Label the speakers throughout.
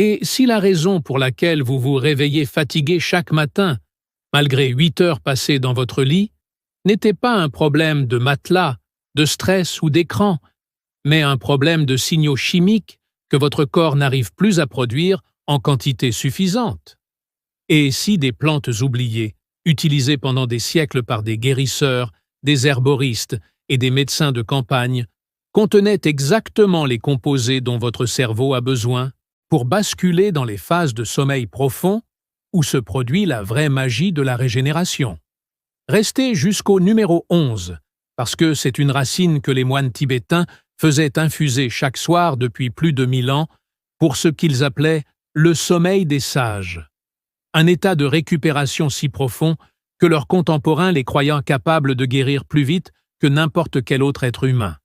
Speaker 1: Et si la raison pour laquelle vous vous réveillez fatigué chaque matin, malgré 8 heures passées dans votre lit, n'était pas un problème de matelas, de stress ou d'écran, mais un problème de signaux chimiques que votre corps n'arrive plus à produire en quantité suffisante. Et si des plantes oubliées, utilisées pendant des siècles par des guérisseurs, des herboristes et des médecins de campagne, contenaient exactement les composés dont votre cerveau a besoin pour basculer dans les phases de sommeil profond où se produit la vraie magie de la régénération. Restez jusqu'au numéro 11, parce que c'est une racine que les moines tibétains faisaient infuser chaque soir depuis plus de 1000 ans pour ce qu'ils appelaient le sommeil des sages, un état de récupération si profond que leurs contemporains les croyant capables de guérir plus vite que n'importe quel autre être humain.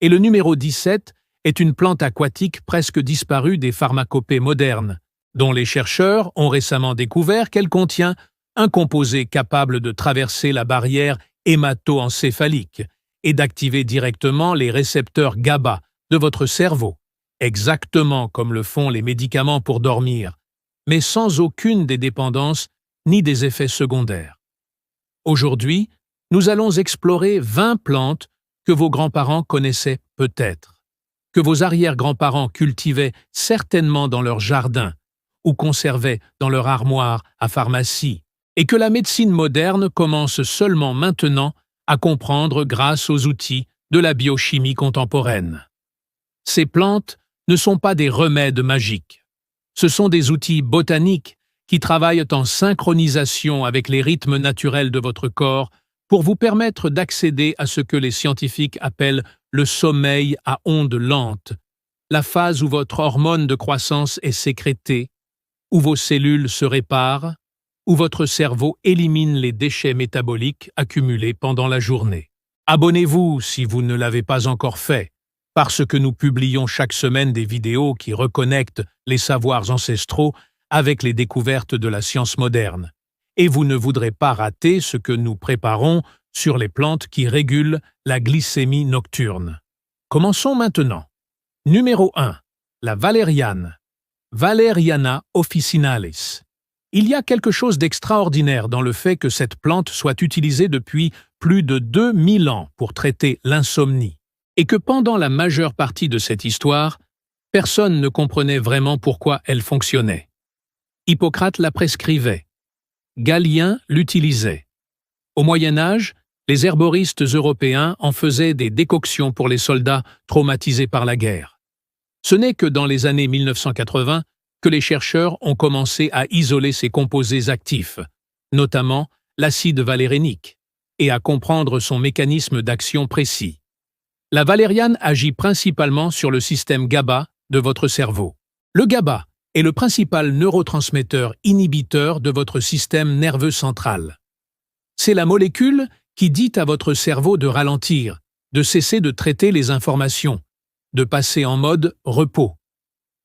Speaker 1: Et le numéro 17 est une plante aquatique presque disparue des pharmacopées modernes, dont les chercheurs ont récemment découvert qu'elle contient un composé capable de traverser la barrière hémato-encéphalique et d'activer directement les récepteurs GABA de votre cerveau, exactement comme le font les médicaments pour dormir, mais sans aucune des dépendances ni des effets secondaires. Aujourd'hui, nous allons explorer 20 plantes que vos grands-parents connaissaient peut-être, que vos arrière-grands-parents cultivaient certainement dans leur jardin ou conservaient dans leur armoire à pharmacie, et que la médecine moderne commence seulement maintenant à comprendre grâce aux outils de la biochimie contemporaine. Ces plantes ne sont pas des remèdes magiques. Ce sont des outils botaniques qui travaillent en synchronisation avec les rythmes naturels de votre corps pour vous permettre d'accéder à ce que les scientifiques appellent le sommeil à ondes lentes, la phase où votre hormone de croissance est sécrétée, où vos cellules se réparent, où votre cerveau élimine les déchets métaboliques accumulés pendant la journée. Abonnez-vous si vous ne l'avez pas encore fait, parce que nous publions chaque semaine des vidéos qui reconnectent les savoirs ancestraux avec les découvertes de la science moderne. Et vous ne voudrez pas rater ce que nous préparons sur les plantes qui régulent la glycémie nocturne. Commençons maintenant. Numéro 1. La valériane. Valeriana officinalis. Il y a quelque chose d'extraordinaire dans le fait que cette plante soit utilisée depuis plus de 2000 ans pour traiter l'insomnie, et que pendant la majeure partie de cette histoire, personne ne comprenait vraiment pourquoi elle fonctionnait. Hippocrate la prescrivait. Galien l'utilisait. Au Moyen Âge, les herboristes européens en faisaient des décoctions pour les soldats traumatisés par la guerre. Ce n'est que dans les années 1980 que les chercheurs ont commencé à isoler ces composés actifs, notamment l'acide valérénique, et à comprendre son mécanisme d'action précis. La valériane agit principalement sur le système GABA de votre cerveau. Le GABA est le principal neurotransmetteur inhibiteur de votre système nerveux central. C'est la molécule qui dit à votre cerveau de ralentir, de cesser de traiter les informations, de passer en mode repos.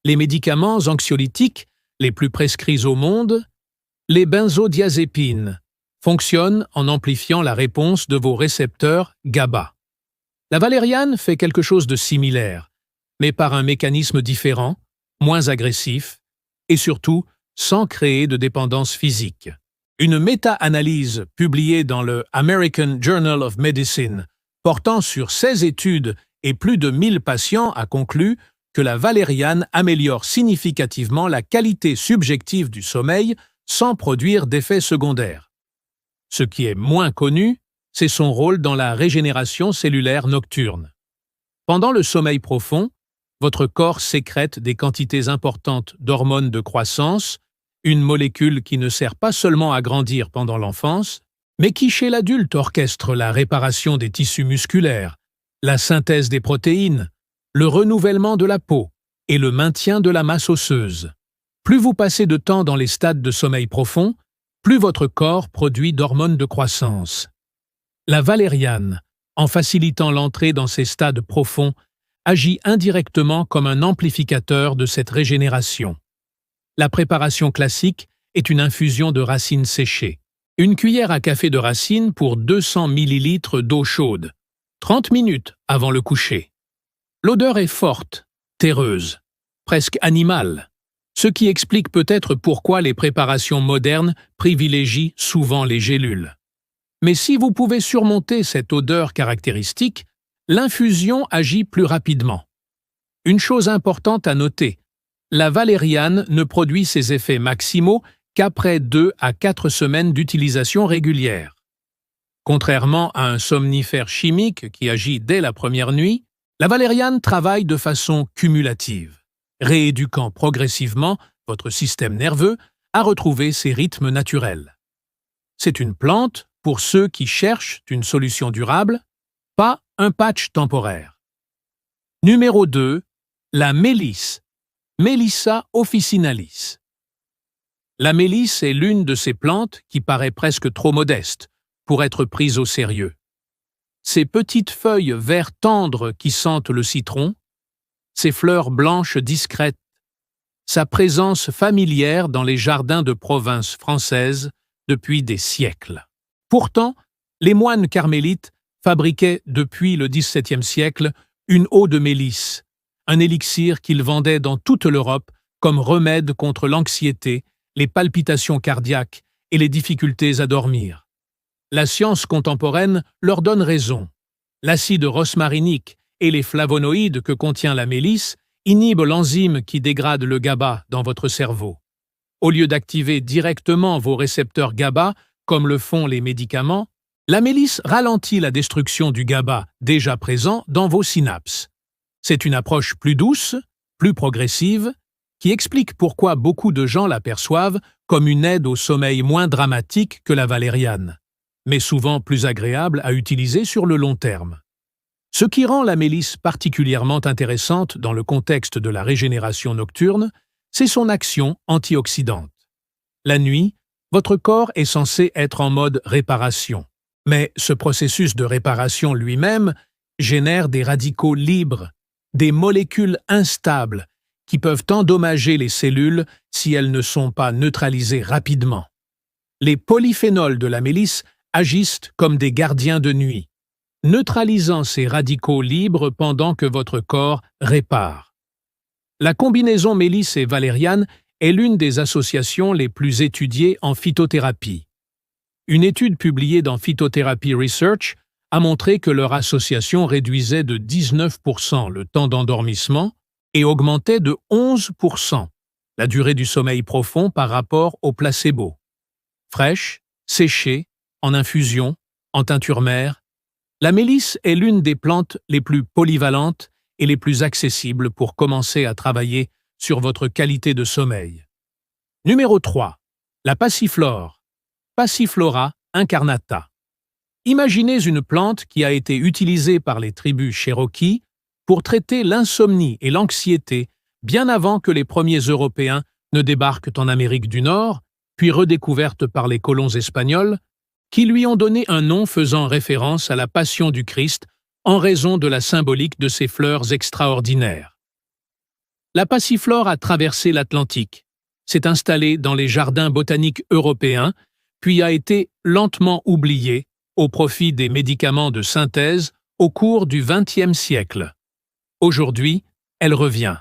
Speaker 1: Les médicaments anxiolytiques les plus prescrits au monde, les benzodiazépines, fonctionnent en amplifiant la réponse de vos récepteurs GABA. La valériane fait quelque chose de similaire, mais par un mécanisme différent, moins agressif, et surtout sans créer de dépendance physique. Une méta-analyse publiée dans le American Journal of Medicine, portant sur 16 études et plus de 1000 patients, a conclu que la valériane améliore significativement la qualité subjective du sommeil sans produire d'effets secondaires. Ce qui est moins connu, c'est son rôle dans la régénération cellulaire nocturne. Pendant le sommeil profond, votre corps sécrète des quantités importantes d'hormones de croissance, une molécule qui ne sert pas seulement à grandir pendant l'enfance, mais qui chez l'adulte orchestre la réparation des tissus musculaires, la synthèse des protéines, le renouvellement de la peau et le maintien de la masse osseuse. Plus vous passez de temps dans les stades de sommeil profond, plus votre corps produit d'hormones de croissance. La valériane, en facilitant l'entrée dans ces stades profonds, agit indirectement comme un amplificateur de cette régénération. La préparation classique est une infusion de racines séchées. Une cuillère à café de racines pour 200 ml d'eau chaude, 30 minutes avant le coucher. L'odeur est forte, terreuse, presque animale. ce qui explique peut-être pourquoi les préparations modernes privilégient souvent les gélules. Mais si vous pouvez surmonter cette odeur caractéristique, l'infusion agit plus rapidement. Une chose importante à noter, la valériane ne produit ses effets maximaux qu'après 2 à 4 semaines d'utilisation régulière. Contrairement à un somnifère chimique qui agit dès la première nuit, la valériane travaille de façon cumulative, rééduquant progressivement votre système nerveux à retrouver ses rythmes naturels. C'est une plante pour ceux qui cherchent une solution durable, pas un patch temporaire. Numéro 2. La mélisse, Mélissa officinalis. La mélisse est l'une de ces plantes qui paraît presque trop modeste pour être prise au sérieux. Ses petites feuilles vert tendre qui sentent le citron, ses fleurs blanches discrètes, sa présence familière dans les jardins de province françaises depuis des siècles. Pourtant, les moines carmélites fabriquaient depuis le XVIIe siècle une eau de mélisse, un élixir qu'ils vendaient dans toute l'Europe comme remède contre l'anxiété, les palpitations cardiaques et les difficultés à dormir. La science contemporaine leur donne raison. L'acide rosmarinique et les flavonoïdes que contient la mélisse inhibent l'enzyme qui dégrade le GABA dans votre cerveau. Au lieu d'activer directement vos récepteurs GABA, comme le font les médicaments, la mélisse ralentit la destruction du GABA déjà présent dans vos synapses. C'est une approche plus douce, plus progressive, qui explique pourquoi beaucoup de gens l'aperçoivent comme une aide au sommeil moins dramatique que la valériane, mais souvent plus agréable à utiliser sur le long terme. Ce qui rend la mélisse particulièrement intéressante dans le contexte de la régénération nocturne, c'est son action antioxydante. La nuit, votre corps est censé être en mode réparation, mais ce processus de réparation lui-même génère des radicaux libres, des molécules instables qui peuvent endommager les cellules si elles ne sont pas neutralisées rapidement. Les polyphénols de la mélisse agissent comme des gardiens de nuit, neutralisant ces radicaux libres pendant que votre corps répare. La combinaison mélisse et valériane est l'une des associations les plus étudiées en phytothérapie. Une étude publiée dans Phytotherapy Research a montré que leur association réduisait de 19% le temps d'endormissement et augmentait de 11% la durée du sommeil profond par rapport au placebo. Fraîche, séchée, en infusion, en teinture mère, la mélisse est l'une des plantes les plus polyvalentes et les plus accessibles pour commencer à travailler sur votre qualité de sommeil. Numéro 3. La passiflore, Passiflora incarnata. Imaginez une plante qui a été utilisée par les tribus Cherokee pour traiter l'insomnie et l'anxiété bien avant que les premiers Européens ne débarquent en Amérique du Nord, puis redécouverte par les colons espagnols, qui lui ont donné un nom faisant référence à la Passion du Christ en raison de la symbolique de ses fleurs extraordinaires. La passiflore a traversé l'Atlantique, s'est installée dans les jardins botaniques européens, puis a été lentement oubliée au profit des médicaments de synthèse au cours du XXe siècle. Aujourd'hui, elle revient.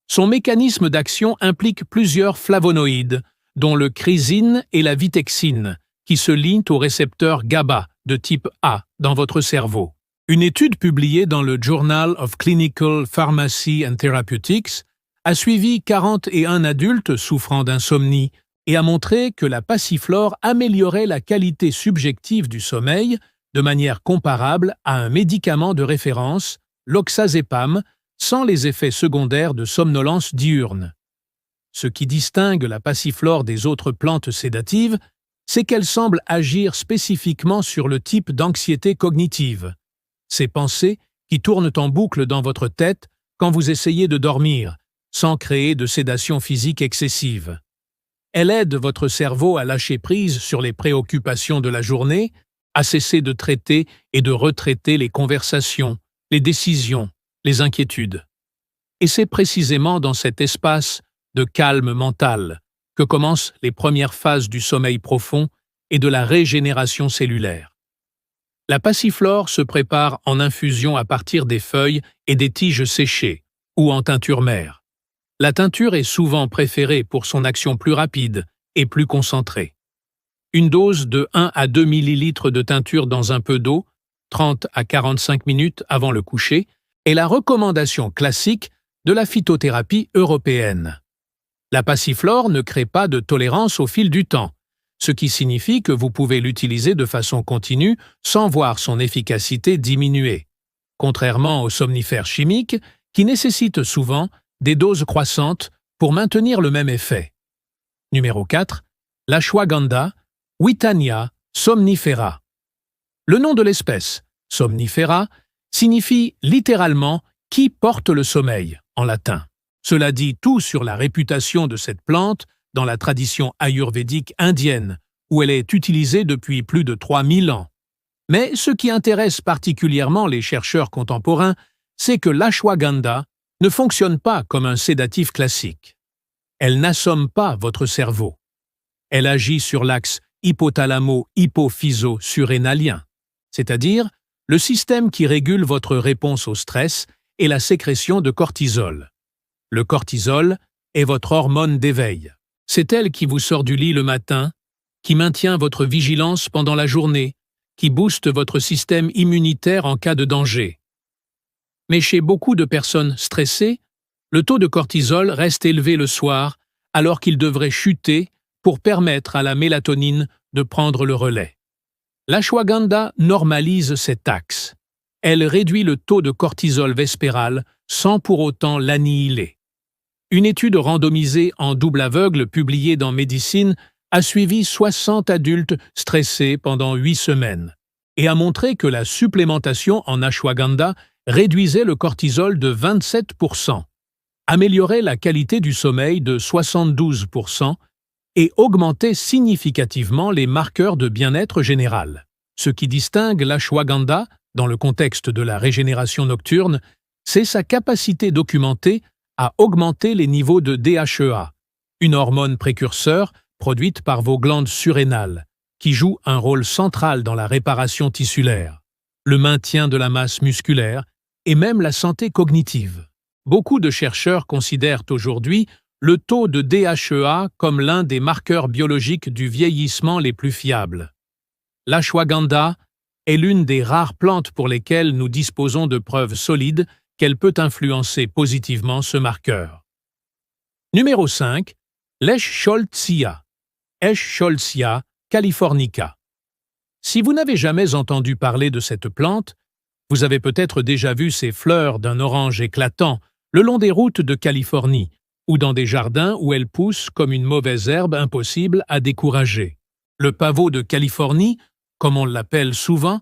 Speaker 1: Son mécanisme d'action implique plusieurs flavonoïdes, dont le chrysine et la vitexine, qui se lient au récepteur GABA de type A dans votre cerveau. Une étude publiée dans le Journal of Clinical Pharmacy and Therapeutics a suivi 41 adultes souffrant d'insomnie et a montré que la passiflore améliorait la qualité subjective du sommeil de manière comparable à un médicament de référence, l'oxazépam, sans les effets secondaires de somnolence diurne. Ce qui distingue la passiflore des autres plantes sédatives, c'est qu'elle semble agir spécifiquement sur le type d'anxiété cognitive, ces pensées qui tournent en boucle dans votre tête quand vous essayez de dormir, sans créer de sédation physique excessive. Elle aide votre cerveau à lâcher prise sur les préoccupations de la journée, à cesser de traiter et de retraiter les conversations, les décisions, les inquiétudes. Et c'est précisément dans cet espace de calme mental que commencent les premières phases du sommeil profond et de la régénération cellulaire. La passiflore se prépare en infusion à partir des feuilles et des tiges séchées, ou en teinture mère. La teinture est souvent préférée pour son action plus rapide et plus concentrée. Une dose de 1 à 2 ml de teinture dans un peu d'eau, 30 à 45 minutes avant le coucher, est la recommandation classique de la phytothérapie européenne. La passiflore ne crée pas de tolérance au fil du temps, ce qui signifie que vous pouvez l'utiliser de façon continue sans voir son efficacité diminuer, contrairement aux somnifères chimiques qui nécessitent souvent des doses croissantes pour maintenir le même effet. Numéro 4. L'ashwagandha, Withania somnifera. Le nom de l'espèce, somnifera, signifie littéralement « qui porte le sommeil » en latin. Cela dit tout sur la réputation de cette plante dans la tradition ayurvédique indienne, où elle est utilisée depuis plus de 3000 ans. Mais ce qui intéresse particulièrement les chercheurs contemporains, c'est que l'ashwagandha ne fonctionne pas comme un sédatif classique. Elle n'assomme pas votre cerveau. Elle agit sur l'axe hypothalamo-hypophyso-surrénalien, c'est-à-dire le système qui régule votre réponse au stress et la sécrétion de cortisol. Le cortisol est votre hormone d'éveil. C'est elle qui vous sort du lit le matin, qui maintient votre vigilance pendant la journée, qui booste votre système immunitaire en cas de danger. Mais chez beaucoup de personnes stressées, le taux de cortisol reste élevé le soir alors qu'il devrait chuter pour permettre à la mélatonine de prendre le relais. L'ashwagandha normalise cet axe. Elle réduit le taux de cortisol vespéral sans pour autant l'annihiler. Une étude randomisée en double aveugle publiée dans Medicine a suivi 60 adultes stressés pendant 8 semaines et a montré que la supplémentation en ashwagandha réduisait le cortisol de 27%, améliorait la qualité du sommeil de 72% et augmentait significativement les marqueurs de bien-être général. Ce qui distingue l'ashwagandha, dans le contexte de la régénération nocturne, c'est sa capacité documentée à augmenter les niveaux de DHEA, une hormone précurseur produite par vos glandes surrénales, qui joue un rôle central dans la réparation tissulaire, le maintien de la masse musculaire et même la santé cognitive. Beaucoup de chercheurs considèrent aujourd'hui le taux de DHEA comme l'un des marqueurs biologiques du vieillissement les plus fiables. L'ashwagandha est l'une des rares plantes pour lesquelles nous disposons de preuves solides qu'elle peut influencer positivement ce marqueur. Numéro 5. L'Eschscholzia, Eschscholzia californica. Si vous n'avez jamais entendu parler de cette plante, vous avez peut-être déjà vu ses fleurs d'un orange éclatant le long des routes de Californie ou dans des jardins où elle pousse comme une mauvaise herbe impossible à décourager. Le pavot de Californie, comme on l'appelle souvent,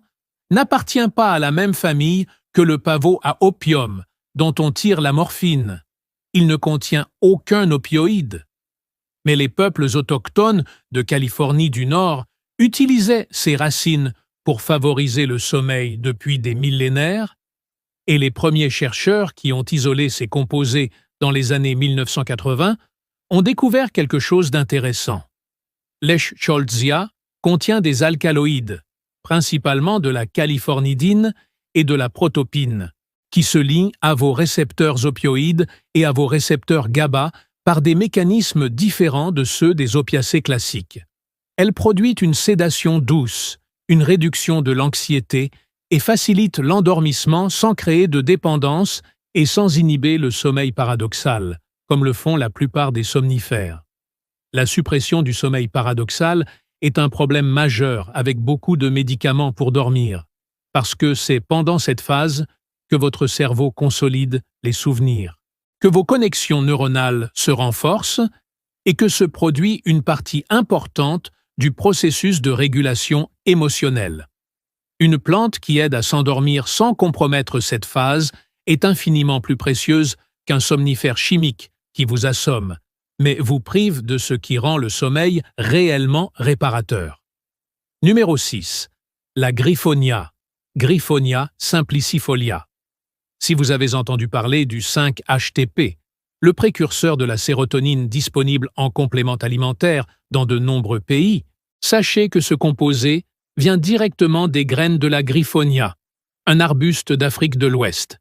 Speaker 1: n'appartient pas à la même famille que le pavot à opium, dont on tire la morphine. Il ne contient aucun opioïde. Mais les peuples autochtones de Californie du Nord utilisaient ces racines pour favoriser le sommeil depuis des millénaires, et les premiers chercheurs qui ont isolé ces composés dans les années 1980 ont découvert quelque chose d'intéressant. L'Eschscholzia contient des alcaloïdes, principalement de la californidine et de la protopine, qui se lient à vos récepteurs opioïdes et à vos récepteurs GABA par des mécanismes différents de ceux des opiacés classiques. Elle produit une sédation douce, une réduction de l'anxiété et facilite l'endormissement sans créer de dépendance et sans inhiber le sommeil paradoxal, comme le font la plupart des somnifères. La suppression du sommeil paradoxal est un problème majeur avec beaucoup de médicaments pour dormir, parce que c'est pendant cette phase que votre cerveau consolide les souvenirs, que vos connexions neuronales se renforcent et que se produit une partie importante du processus de régulation émotionnelle. Une plante qui aide à s'endormir sans compromettre cette phase est infiniment plus précieuse qu'un somnifère chimique qui vous assomme, mais vous prive de ce qui rend le sommeil réellement réparateur. Numéro 6. La griffonia, Griffonia simplicifolia. Si vous avez entendu parler du 5-HTP, le précurseur de la sérotonine disponible en complément alimentaire dans de nombreux pays, sachez que ce composé vient directement des graines de la griffonia, un arbuste d'Afrique de l'Ouest.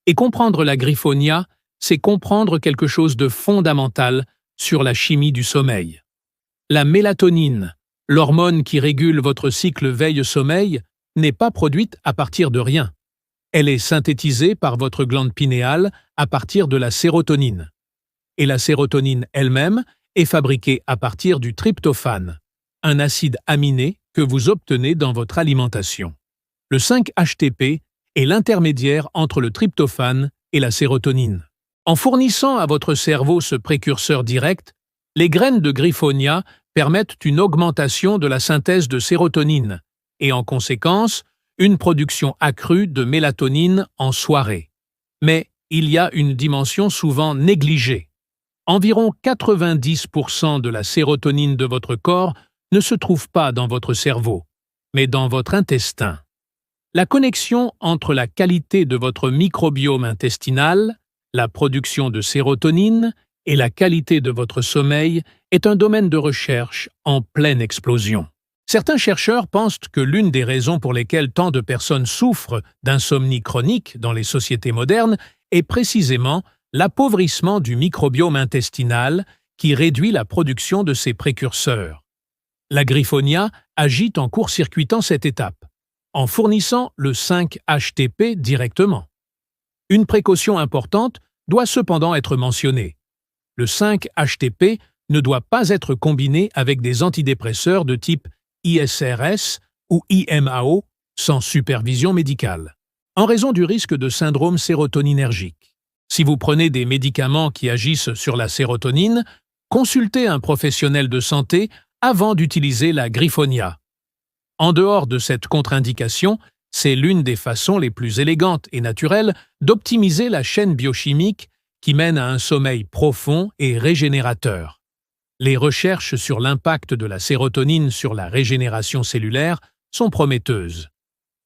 Speaker 1: Et comprendre la griffonia, c'est comprendre quelque chose de fondamental sur la chimie du sommeil. La mélatonine, l'hormone qui régule votre cycle veille-sommeil, n'est pas produite à partir de rien. Elle est synthétisée par votre glande pinéale à partir de la sérotonine. Et la sérotonine elle-même est fabriquée à partir du tryptophane, un acide aminé que vous obtenez dans votre alimentation. Le 5-HTP est l'intermédiaire entre le tryptophane et la sérotonine. En fournissant à votre cerveau ce précurseur direct, les graines de griffonia permettent une augmentation de la synthèse de sérotonine et, en conséquence, une production accrue de mélatonine en soirée. Mais il y a une dimension souvent négligée. Environ 90% de la sérotonine de votre corps ne se trouve pas dans votre cerveau, mais dans votre intestin. La connexion entre la qualité de votre microbiome intestinal, la production de sérotonine et la qualité de votre sommeil est un domaine de recherche en pleine explosion. Certains chercheurs pensent que l'une des raisons pour lesquelles tant de personnes souffrent d'insomnie chronique dans les sociétés modernes est précisément l'appauvrissement du microbiome intestinal qui réduit la production de ces précurseurs. La griffonia agit en court-circuitant cette étape, en fournissant le 5-HTP directement. Une précaution importante doit cependant être mentionnée. Le 5-HTP ne doit pas être combiné avec des antidépresseurs de type ISRS ou IMAO sans supervision médicale, en raison du risque de syndrome sérotoninergique. Si vous prenez des médicaments qui agissent sur la sérotonine, consultez un professionnel de santé avant d'utiliser la griffonia. En dehors de cette contre-indication, c'est l'une des façons les plus élégantes et naturelles d'optimiser la chaîne biochimique qui mène à un sommeil profond et régénérateur. Les recherches sur l'impact de la sérotonine sur la régénération cellulaire sont prometteuses.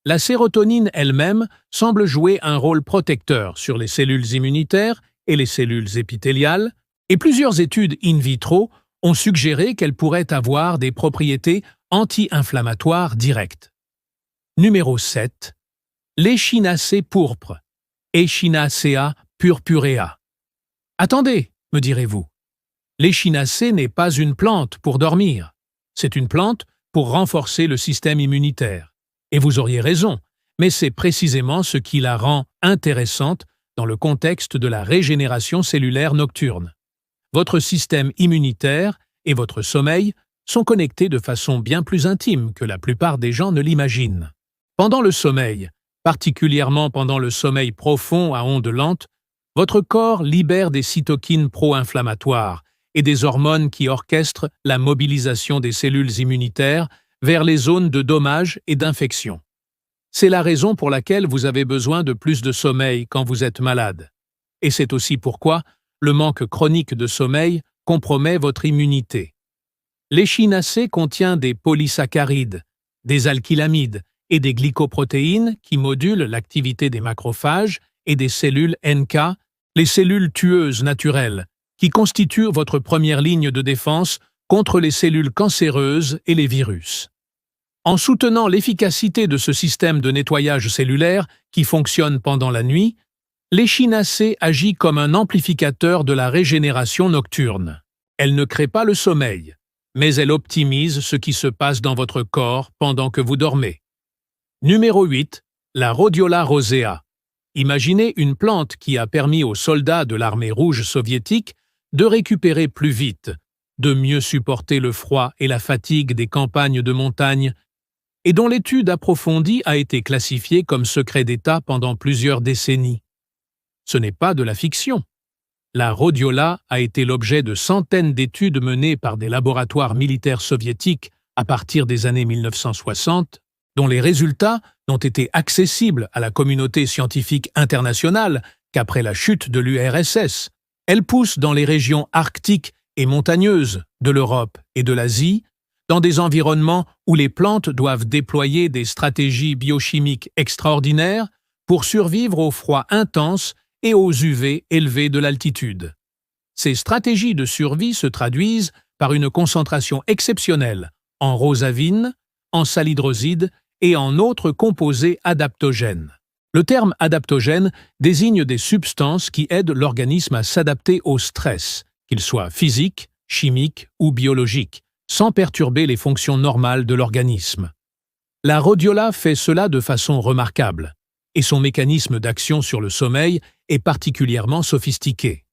Speaker 1: La sérotonine elle-même semble jouer un rôle protecteur sur les cellules immunitaires et les cellules épithéliales, et plusieurs études in vitro ont suggéré qu'elle pourrait avoir des propriétés anti-inflammatoires directes. Numéro 7. L'échinacée pourpre, Echinacea purpurea. Attendez, me direz-vous. L'échinacée n'est pas une plante pour dormir. C'est une plante pour renforcer le système immunitaire. Et vous auriez raison, mais c'est précisément ce qui la rend intéressante dans le contexte de la régénération cellulaire nocturne. Votre système immunitaire et votre sommeil sont connectés de façon bien plus intime que la plupart des gens ne l'imaginent. Pendant le sommeil, particulièrement pendant le sommeil profond à ondes lentes, votre corps libère des cytokines pro-inflammatoires et des hormones qui orchestrent la mobilisation des cellules immunitaires vers les zones de dommage et d'infection. C'est la raison pour laquelle vous avez besoin de plus de sommeil quand vous êtes malade. Et c'est aussi pourquoi le manque chronique de sommeil compromet votre immunité. L'échinacée contient des polysaccharides, des alkylamides et des glycoprotéines qui modulent l'activité des macrophages et des cellules NK, les cellules tueuses naturelles, qui constituent votre première ligne de défense contre les cellules cancéreuses et les virus. En soutenant l'efficacité de ce système de nettoyage cellulaire qui fonctionne pendant la nuit, l'échinacée agit comme un amplificateur de la régénération nocturne. Elle ne crée pas le sommeil, mais elle optimise ce qui se passe dans votre corps pendant que vous dormez. Numéro 8. La Rhodiola rosea. Imaginez une plante qui a permis aux soldats de l'armée rouge soviétique de récupérer plus vite, de mieux supporter le froid et la fatigue des campagnes de montagne, et dont l'étude approfondie a été classifiée comme secret d'État pendant plusieurs décennies. Ce n'est pas de la fiction. La rhodiola a été l'objet de centaines d'études menées par des laboratoires militaires soviétiques à partir des années 1960, dont les résultats n'ont été accessibles à la communauté scientifique internationale qu'après la chute de l'URSS. Elle pousse dans les régions arctiques et montagneuses de l'Europe et de l'Asie, dans des environnements où les plantes doivent déployer des stratégies biochimiques extraordinaires pour survivre au froid intense et aux UV élevés de l'altitude. Ces stratégies de survie se traduisent par une concentration exceptionnelle en rosavine, en salhydroside et en autres composés adaptogènes. Le terme adaptogène désigne des substances qui aident l'organisme à s'adapter au stress, qu'il soit physique, chimique ou biologique, sans perturber les fonctions normales de l'organisme. La rhodiola fait cela de façon remarquable, et son mécanisme d'action sur le sommeil est particulièrement sophistiqué.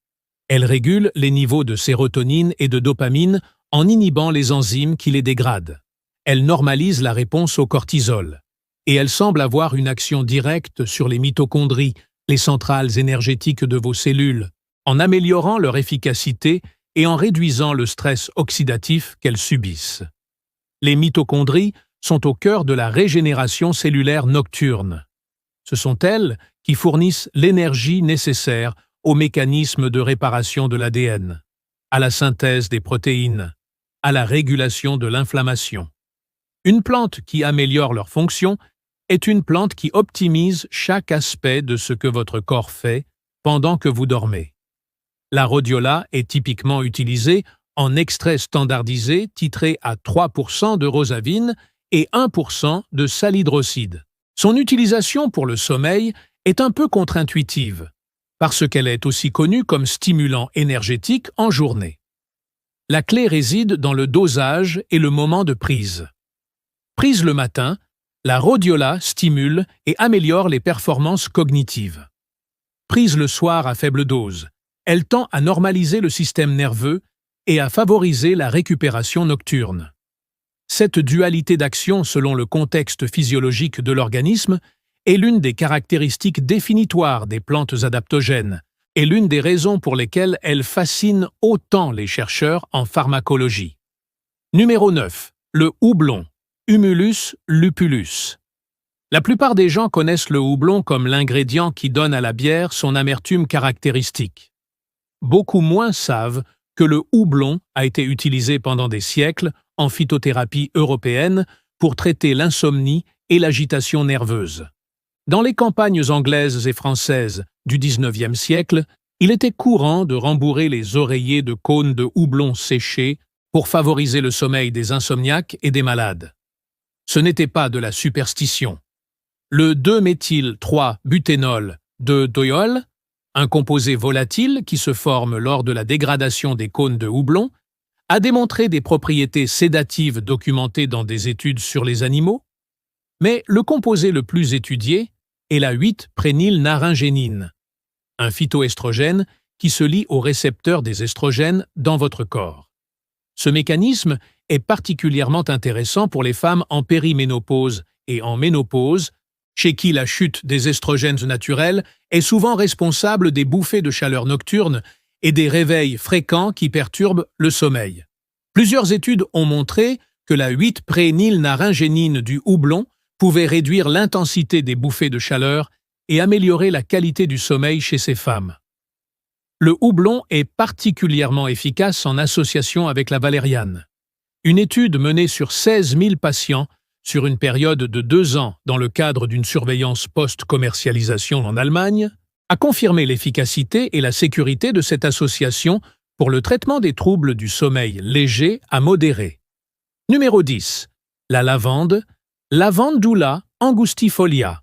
Speaker 1: Elle régule les niveaux de sérotonine et de dopamine en inhibant les enzymes qui les dégradent. Elle normalise la réponse au cortisol. Et elle semble avoir une action directe sur les mitochondries, les centrales énergétiques de vos cellules, en améliorant leur efficacité et en réduisant le stress oxydatif qu'elles subissent. Les mitochondries sont au cœur de la régénération cellulaire nocturne. Ce sont elles qui fournissent l'énergie nécessaire aux mécanismes de réparation de l'ADN, à la synthèse des protéines, à la régulation de l'inflammation. Une plante qui améliore leur fonction est une plante qui optimise chaque aspect de ce que votre corps fait pendant que vous dormez. La rhodiola est typiquement utilisée en extrait standardisé titré à 3% de rosavine et 1% de salhydroside. Son utilisation pour le sommeil est un peu contre-intuitive, parce qu'elle est aussi connue comme stimulant énergétique en journée. La clé réside dans le dosage et le moment de prise. Prise le matin, la rhodiola stimule et améliore les performances cognitives. Prise le soir à faible dose, elle tend à normaliser le système nerveux et à favoriser la récupération nocturne. Cette dualité d'action selon le contexte physiologique de l'organisme est l'une des caractéristiques définitoires des plantes adaptogènes et l'une des raisons pour lesquelles elles fascinent autant les chercheurs en pharmacologie. Numéro 9. Le houblon. Humulus lupulus. La plupart des gens connaissent le houblon comme l'ingrédient qui donne à la bière son amertume caractéristique. Beaucoup moins savent que le houblon a été utilisé pendant des siècles en phytothérapie européenne pour traiter l'insomnie et l'agitation nerveuse. Dans les campagnes anglaises et françaises du XIXe siècle, il était courant de rembourrer les oreillers de cônes de houblon séchés pour favoriser le sommeil des insomniaques et des malades. Ce n'était pas de la superstition. Le 2-méthyl-3-buténol de doyol, un composé volatile qui se forme lors de la dégradation des cônes de houblon, a démontré des propriétés sédatives documentées dans des études sur les animaux, mais le composé le plus étudié est la 8-prénylnaringénine, un phytoestrogène qui se lie aux récepteurs des estrogènes dans votre corps. Ce mécanisme est particulièrement intéressant pour les femmes en périménopause et en ménopause, chez qui la chute des estrogènes naturels est souvent responsable des bouffées de chaleur nocturnes et des réveils fréquents qui perturbent le sommeil. Plusieurs études ont montré que la 8-prénylnaringénine du houblon pouvait réduire l'intensité des bouffées de chaleur et améliorer la qualité du sommeil chez ces femmes. Le houblon est particulièrement efficace en association avec la valériane. Une étude menée sur 16 000 patients sur une période de 2 ans dans le cadre d'une surveillance post-commercialisation en Allemagne a confirmé l'efficacité et la sécurité de cette association pour le traitement des troubles du sommeil léger à modéré. Numéro 10. La lavande, Lavandula angustifolia.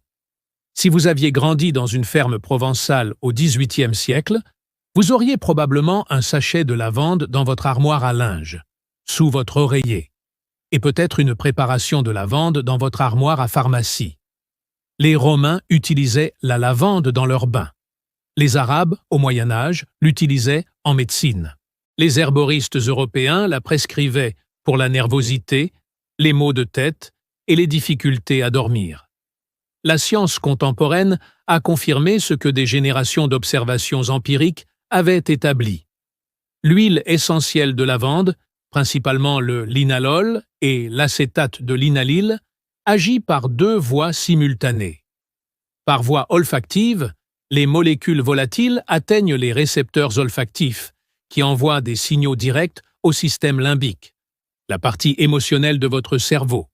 Speaker 1: Si vous aviez grandi dans une ferme provençale au XVIIIe siècle, vous auriez probablement un sachet de lavande dans votre armoire à linge, sous votre oreiller, et peut-être une préparation de lavande dans votre armoire à pharmacie. Les Romains utilisaient la lavande dans leurs bains. Les Arabes, au Moyen Âge, l'utilisaient en médecine. Les herboristes européens la prescrivaient pour la nervosité, les maux de tête et les difficultés à dormir. La science contemporaine a confirmé ce que des générations d'observations empiriques avaient établi. L'huile essentielle de lavande, principalement le linalol et l'acétate de linalyle, agit par 2 voies simultanées. Par voie olfactive, les molécules volatiles atteignent les récepteurs olfactifs, qui envoient des signaux directs au système limbique, la partie émotionnelle de votre cerveau,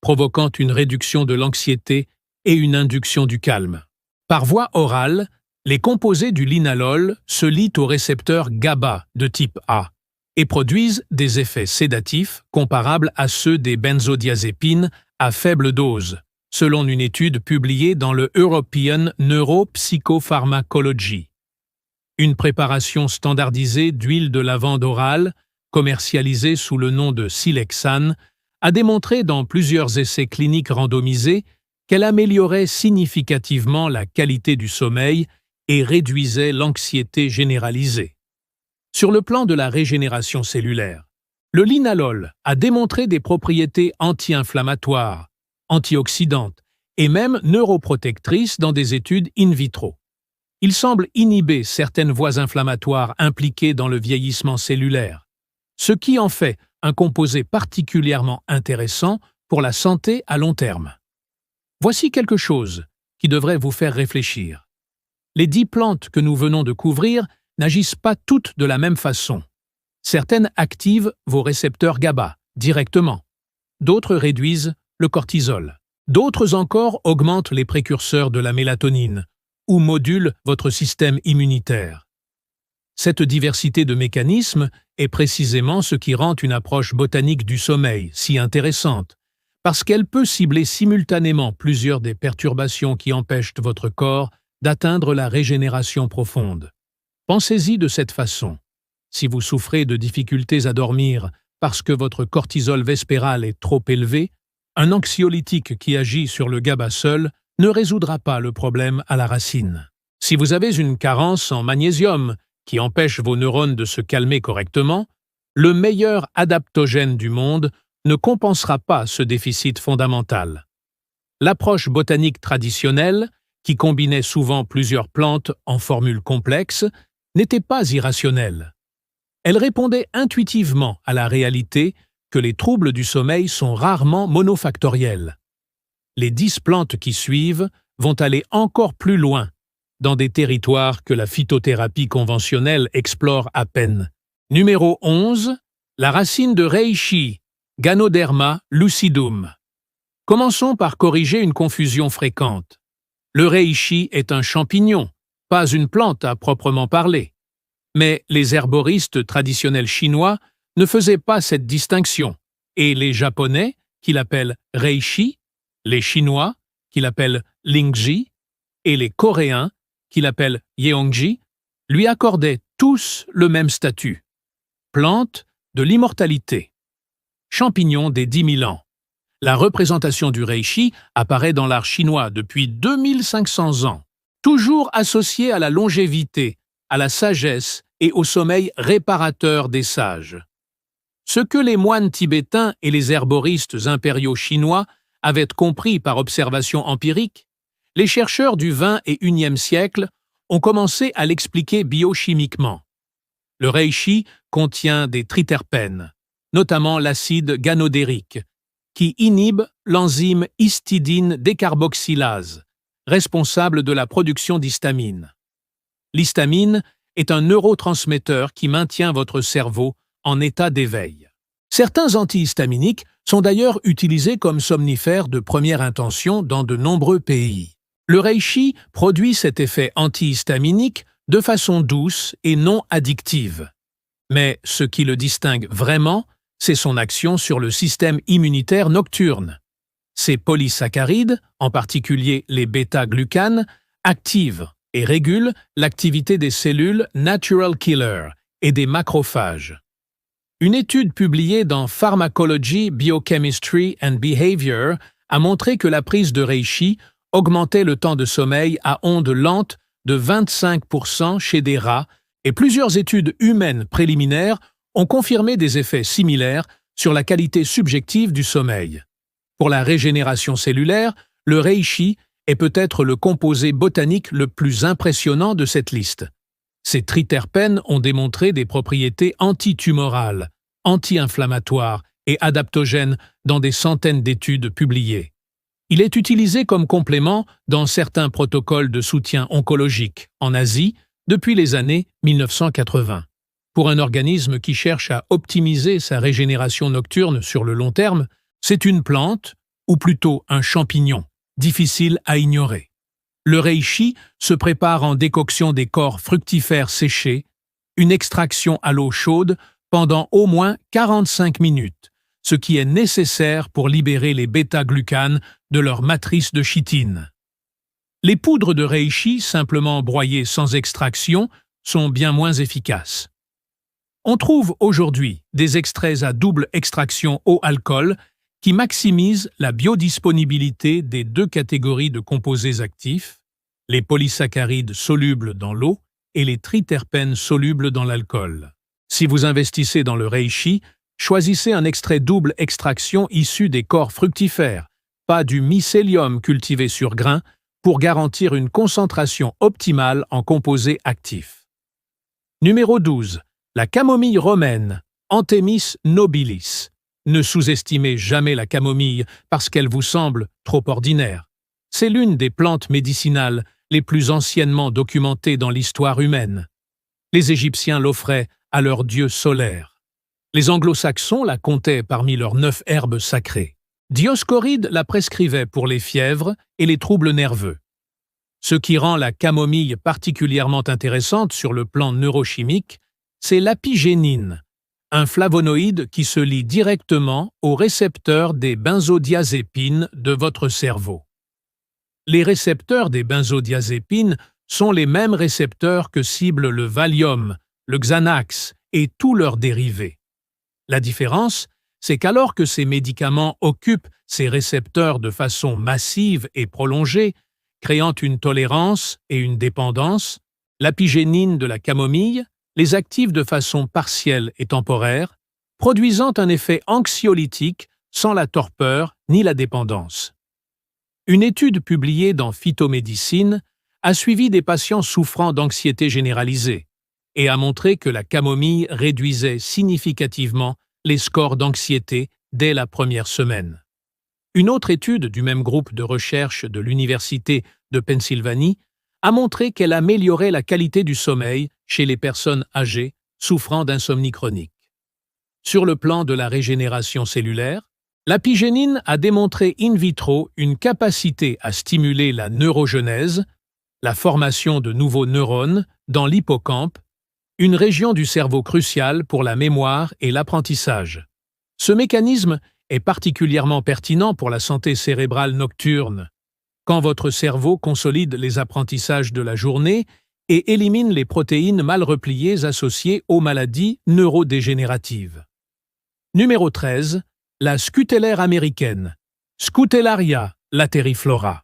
Speaker 1: provoquant une réduction de l'anxiété et une induction du calme. Par voie orale, les composés du linalol se lient aux récepteurs GABA de type A et produisent des effets sédatifs comparables à ceux des benzodiazépines à faible dose, selon une étude publiée dans le European Neuropsychopharmacology. Une préparation standardisée d'huile de lavande orale, commercialisée sous le nom de Silexane, a démontré dans plusieurs essais cliniques randomisés qu'elle améliorait significativement la qualité du sommeil et réduisait l'anxiété généralisée. Sur le plan de la régénération cellulaire, le linalol a démontré des propriétés anti-inflammatoires, antioxydantes et même neuroprotectrices dans des études in vitro. Il semble inhiber certaines voies inflammatoires impliquées dans le vieillissement cellulaire, ce qui en fait un composé particulièrement intéressant pour la santé à long terme. Voici quelque chose qui devrait vous faire réfléchir. Les 10 plantes que nous venons de couvrir n'agissent pas toutes de la même façon. Certaines activent vos récepteurs GABA directement, d'autres réduisent le cortisol, d'autres encore augmentent les précurseurs de la mélatonine ou modulent votre système immunitaire. Cette diversité de mécanismes est précisément ce qui rend une approche botanique du sommeil si intéressante, parce qu'elle peut cibler simultanément plusieurs des perturbations qui empêchent votre corps d'atteindre la régénération profonde. Pensez-y de cette façon. Si vous souffrez de difficultés à dormir parce que votre cortisol vespéral est trop élevé, un anxiolytique qui agit sur le GABA seul ne résoudra pas le problème à la racine. Si vous avez une carence en magnésium qui empêche vos neurones de se calmer correctement, le meilleur adaptogène du monde ne compensera pas ce déficit fondamental. L'approche botanique traditionnelle, qui combinait souvent plusieurs plantes en formules complexes, n'était pas irrationnelle. Elle répondait intuitivement à la réalité que les troubles du sommeil sont rarement monofactoriels. Les 10 plantes qui suivent vont aller encore plus loin, dans des territoires que la phytothérapie conventionnelle explore à peine. Numéro 11, la racine de reishi, Ganoderma lucidum. Commençons par corriger une confusion fréquente. Le reishi est un champignon, pas une plante à proprement parler. Mais les herboristes traditionnels chinois ne faisaient pas cette distinction, et les Japonais, qui l'appellent reishi, les Chinois, qui l'appellent lingji, et les Coréens, qui l'appellent yeongji, lui accordaient tous le même statut. Plante de l'immortalité. Champignon des 10 000 ans. La représentation du reishi apparaît dans l'art chinois depuis 2500 ans, toujours associée à la longévité, à la sagesse et au sommeil réparateur des sages. Ce que les moines tibétains et les herboristes impériaux chinois avaient compris par observation empirique, les chercheurs du XX et XIe siècle ont commencé à l'expliquer biochimiquement. Le reishi contient des triterpènes, notamment l'acide ganodérique, qui inhibe l'enzyme histidine décarboxylase, responsable de la production d'histamine. L'histamine est un neurotransmetteur qui maintient votre cerveau en état d'éveil. Certains antihistaminiques sont d'ailleurs utilisés comme somnifères de première intention dans de nombreux pays. Le reishi produit cet effet antihistaminique de façon douce et non addictive. Mais ce qui le distingue vraiment, c'est son action sur le système immunitaire nocturne. Ces polysaccharides, en particulier les bêta-glucanes, activent et régulent l'activité des cellules natural killer et des macrophages. Une étude publiée dans Pharmacology, Biochemistry and Behavior a montré que la prise de reishi augmentait le temps de sommeil à ondes lentes de 25% chez des rats, et plusieurs études humaines préliminaires ont confirmé des effets similaires sur la qualité subjective du sommeil. Pour la régénération cellulaire, le reishi est peut-être le composé botanique le plus impressionnant de cette liste. Ces triterpènes ont démontré des propriétés antitumorales, anti-inflammatoires et adaptogènes dans des centaines d'études publiées. Il est utilisé comme complément dans certains protocoles de soutien oncologique en Asie depuis les années 1980. Pour un organisme qui cherche à optimiser sa régénération nocturne sur le long terme, c'est une plante, ou plutôt un champignon, difficile à ignorer. Le reishi se prépare en décoction des corps fructifères séchés, une extraction à l'eau chaude pendant au moins 45 minutes, ce qui est nécessaire pour libérer les bêta-glucanes de leur matrice de chitine. Les poudres de reishi, simplement broyées sans extraction, sont bien moins efficaces. On trouve aujourd'hui des extraits à double extraction eau-alcool qui maximisent la biodisponibilité des deux catégories de composés actifs, les polysaccharides solubles dans l'eau et les triterpènes solubles dans l'alcool. Si vous investissez dans le reishi, choisissez un extrait double extraction issu des corps fructifères, pas du mycélium cultivé sur grain, pour garantir une concentration optimale en composés actifs. Numéro 12. La camomille romaine, Anthemis nobilis. Ne sous-estimez jamais la camomille parce qu'elle vous semble trop ordinaire. C'est l'une des plantes médicinales les plus anciennement documentées dans l'histoire humaine. Les Égyptiens l'offraient à leur dieu solaire. Les Anglo-Saxons la comptaient parmi leurs 9 herbes sacrées. Dioscoride la prescrivait pour les fièvres et les troubles nerveux. Ce qui rend la camomille particulièrement intéressante sur le plan neurochimique, c'est l'apigénine, un flavonoïde qui se lie directement aux récepteurs des benzodiazépines de votre cerveau. Les récepteurs des benzodiazépines sont les mêmes récepteurs que ciblent le Valium, le Xanax et tous leurs dérivés. La différence, c'est qu'alors que ces médicaments occupent ces récepteurs de façon massive et prolongée, créant une tolérance et une dépendance, l'apigénine de la camomille les active de façon partielle et temporaire, produisant un effet anxiolytique sans la torpeur ni la dépendance. Une étude publiée dans Phytomédecine a suivi des patients souffrant d'anxiété généralisée et a montré que la camomille réduisait significativement les scores d'anxiété dès la première semaine. Une autre étude du même groupe de recherche de l'Université de Pennsylvanie a montré qu'elle améliorait la qualité du sommeil chez les personnes âgées souffrant d'insomnie chronique. Sur le plan de la régénération cellulaire, l'apigénine a démontré in vitro une capacité à stimuler la neurogenèse, la formation de nouveaux neurones dans l'hippocampe, une région du cerveau cruciale pour la mémoire et l'apprentissage. Ce mécanisme est particulièrement pertinent pour la santé cérébrale nocturne, quand votre cerveau consolide les apprentissages de la journée et élimine les protéines mal repliées associées aux maladies neurodégénératives. Numéro 13. La scutellaire américaine, Scutellaria lateriflora.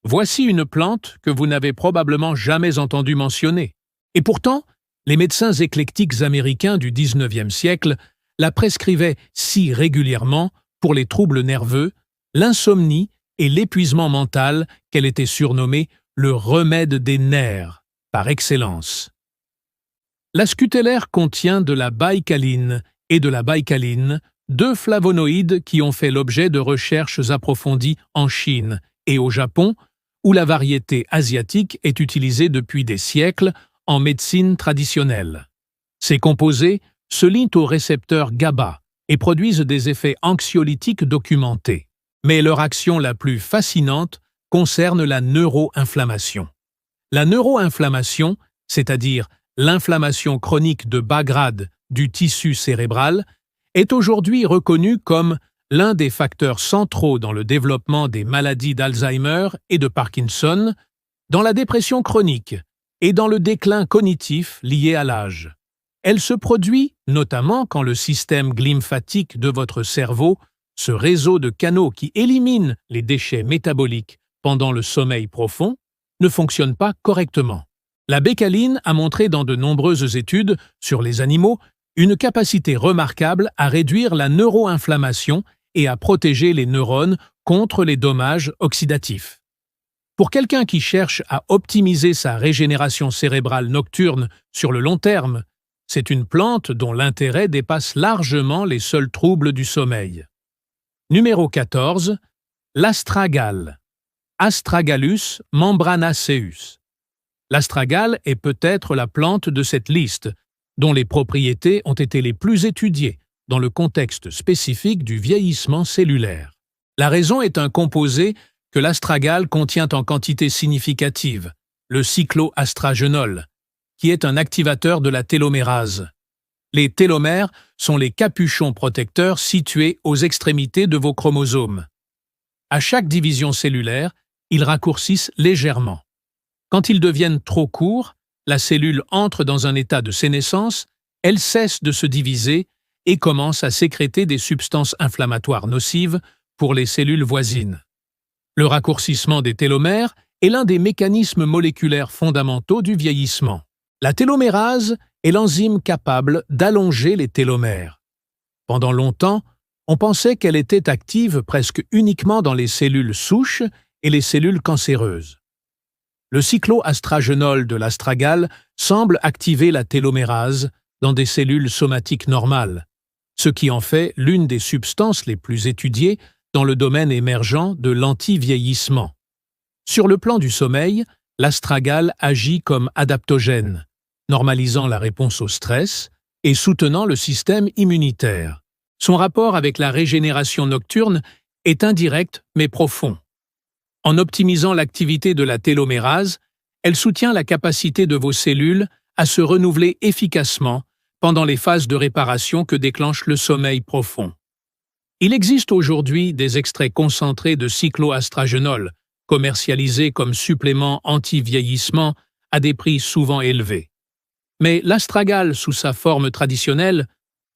Speaker 1: Voici une plante que vous n'avez probablement jamais entendu mentionner. Et pourtant, les médecins éclectiques américains du XIXe siècle la prescrivaient si régulièrement pour les troubles nerveux, l'insomnie et l'épuisement mental qu'elle était surnommée le remède des nerfs par excellence. La scutellaire contient de la baïcaline et de la baïcaline, deux flavonoïdes qui ont fait l'objet de recherches approfondies en Chine et au Japon, où la variété asiatique est utilisée depuis des siècles en médecine traditionnelle. Ces composés se lient au récepteur GABA et produisent des effets anxiolytiques documentés. Mais leur action la plus fascinante concerne la neuroinflammation. La neuroinflammation, c'est-à-dire l'inflammation chronique de bas grade du tissu cérébral, est aujourd'hui reconnue comme l'un des facteurs centraux dans le développement des maladies d'Alzheimer et de Parkinson, dans la dépression chronique et dans le déclin cognitif lié à l'âge. Elle se produit notamment quand le système glymphatique de votre cerveau, ce réseau de canaux qui élimine les déchets métaboliques pendant le sommeil profond, ne fonctionne pas correctement. La bécaline a montré dans de nombreuses études sur les animaux une capacité remarquable à réduire la neuroinflammation et à protéger les neurones contre les dommages oxydatifs. Pour quelqu'un qui cherche à optimiser sa régénération cérébrale nocturne sur le long terme, c'est une plante dont l'intérêt dépasse largement les seuls troubles du sommeil. Numéro 14. L'astragale, Astragalus membranaceus. L'astragale est peut-être la plante de cette liste, dont les propriétés ont été les plus étudiées dans le contexte spécifique du vieillissement cellulaire. La raison est un composé que l'astragale contient en quantité significative, le cycloastragénol, qui est un activateur de la télomérase. Les télomères sont les capuchons protecteurs situés aux extrémités de vos chromosomes. À chaque division cellulaire, ils raccourcissent légèrement. Quand ils deviennent trop courts, la cellule entre dans un état de sénescence, elle cesse de se diviser et commence à sécréter des substances inflammatoires nocives pour les cellules voisines. Le raccourcissement des télomères est l'un des mécanismes moléculaires fondamentaux du vieillissement. La télomérase est l'enzyme capable d'allonger les télomères. Pendant longtemps, on pensait qu'elle était active presque uniquement dans les cellules souches et les cellules cancéreuses. Le cycloastragénol de l'astragale semble activer la télomérase dans des cellules somatiques normales, ce qui en fait l'une des substances les plus étudiées dans le domaine émergent de l'anti-vieillissement. Sur le plan du sommeil, l'astragale agit comme adaptogène, normalisant la réponse au stress et soutenant le système immunitaire. Son rapport avec la régénération nocturne est indirect mais profond. En optimisant l'activité de la télomérase, elle soutient la capacité de vos cellules à se renouveler efficacement pendant les phases de réparation que déclenche le sommeil profond. Il existe aujourd'hui des extraits concentrés de cycloastragénol, commercialisés comme supplément anti-vieillissement à des prix souvent élevés. Mais l'astragale sous sa forme traditionnelle,